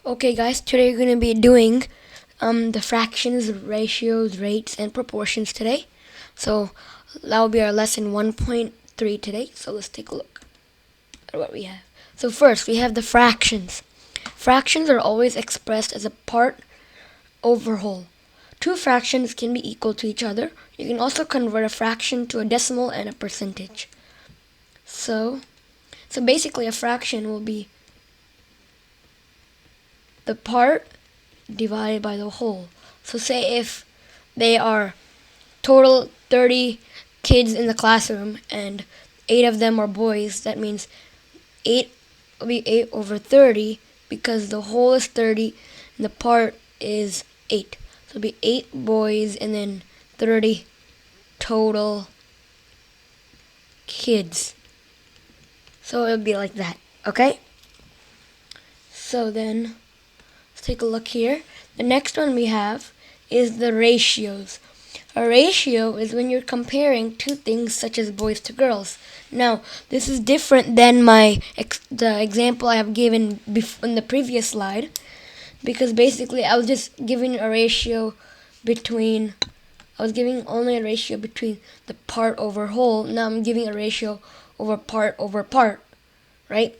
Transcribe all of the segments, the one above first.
Okay guys, today we're going to be doing the fractions, ratios, rates, and proportions today. So that will be our lesson 1.3 today. So let's take a look at what we have. So first we have the fractions. Fractions are always expressed as a part over whole. Two fractions can be equal to each other. You can also convert a fraction to a decimal and a percentage. So basically a fraction will be the part divided by the whole. So say if they are total 30 kids in the classroom and 8 of them are boys, that means 8 will be 8 over 30 because the whole is 30 and the part is 8. So it'll be 8 boys and then 30 total kids. So it'll be like that, okay? So then let's take a look here. The next one we have is the ratios. A ratio is when you're comparing two things such as boys to girls. Now, this is different than the example I have given in the previous slide, because basically I was just giving a ratio between I was giving only a ratio between the part over whole. Now I'm giving a ratio over part, right?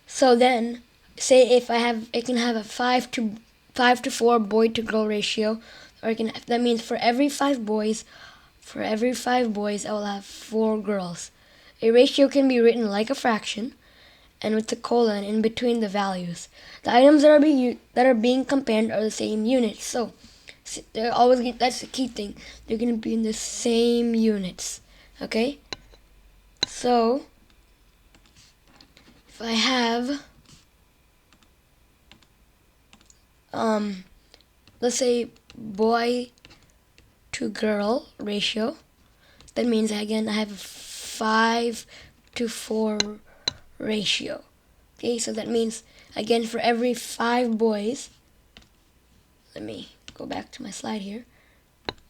So then, say if I can have a 5 to 4 boy to girl ratio, or that means for every 5 boys, I will have 4 girls. A ratio can be written like a fraction, and with the colon in between the values. The items that are being compared are the same units. So they're always, that's the key thing. They're going to be in the same units. Okay. So if I have let's say boy to girl ratio, that means again I have a 5 to 4 ratio. Okay, so that means again for every 5 boys, let me go back to my slide here.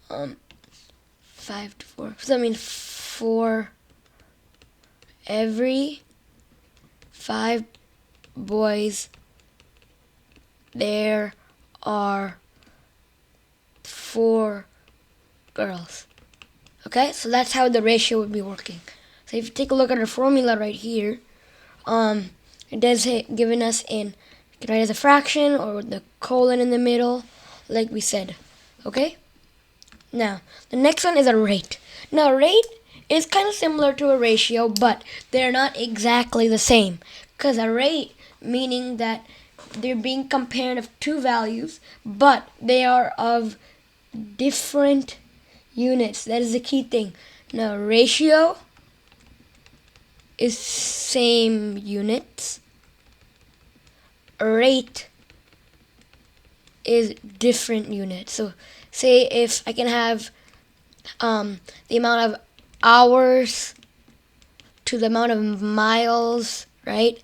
5 to 4. So that means for every 5 boys there are 4 girls. Okay, so that's how the ratio would be working. So if you take a look at our formula right here, it does given us in, you can write as a fraction or with the colon in the middle, like we said. Okay. Now the next one is a rate. Now rate is kind of similar to a ratio, but they're not exactly the same. Because a rate meaning that they're being compared of two values, but they are of different units. That is the key thing. Now ratio is same units. Rate is different units. So say if I can have the amount of hours to the amount of miles, right?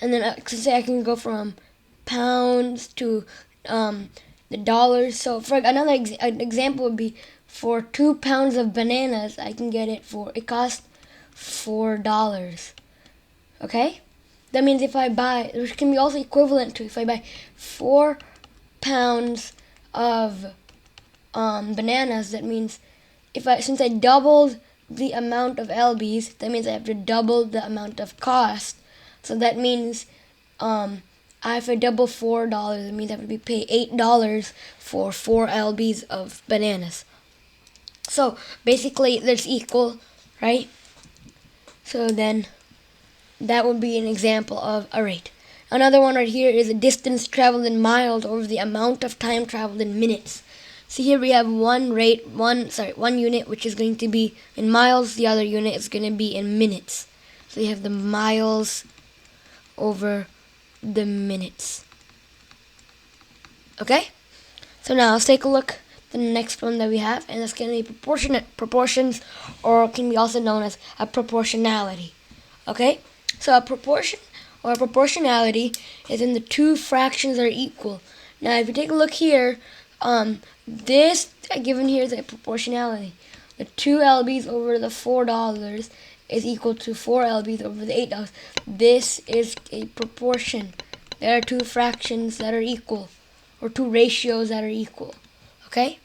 And then say I can go from pounds to the dollars. So for another an example would be for 2 pounds of bananas, I can get it costs $4. Okay? That means if I buy, which can be also equivalent to if I buy 4 pounds of bananas, that means since I doubled the amount of lbs, that means I have to double the amount of cost. So that means if I double $4, it means I have to pay $8 for 4 lbs of bananas. So basically, there's equal, right? So then that would be an example of a rate. Another one right here is the distance traveled in miles over the amount of time traveled in minutes. So here we have one unit, which is going to be in miles. The other unit is going to be in minutes. So you have the miles over the minutes. Okay? So now let's take a look at the next one that we have, and that's going to be proportions, or can be also known as a proportionality. Okay? So a proportion or a proportionality is when the two fractions are equal. Now if you take a look here, this given here is a proportionality. The 2 lbs over the $4 is equal to 4 lbs over the $8. This is a proportion. there are two fractions that are equal, or two ratios that are equal. Okay?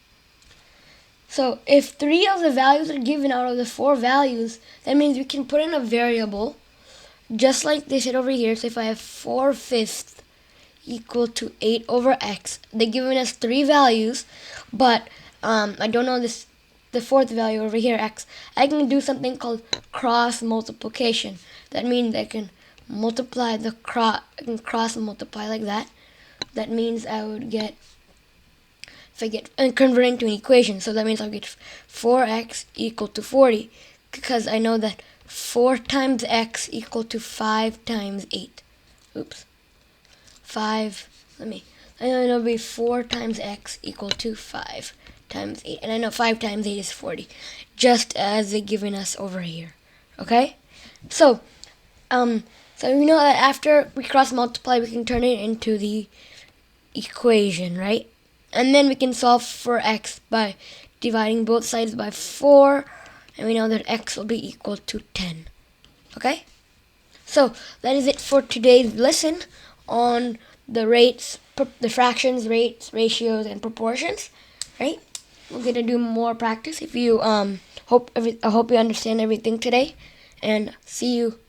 So if 3 of the values are given out of the 4 values, that means we can put in a variable, just like they said over here. So if I have 4/5 equal to 8 over x, they're giving us 3 values, but I don't know the fourth value over here, x. I can do something called cross multiplication. That means I can multiply I can cross multiply like that. That means I would get, if I get, and convert into an equation, so that means I'll get 4x equal to 40, because I know that 4 times x equal to 5 times 8. Oops. 5, I know it'll be 4 times x equal to 5 times 8. And I know 5 times 8 is 40, just as they're giving us over here. Okay? So we know that after we cross multiply, we can turn it into the equation, right? And then we can solve for x by dividing both sides by 4, and we know that x will be equal to 10. Okay? So that is it for today's lesson on the rates, the fractions, rates, ratios, and proportions. Right? We're gonna do more practice. If you I hope you understand everything today, and see you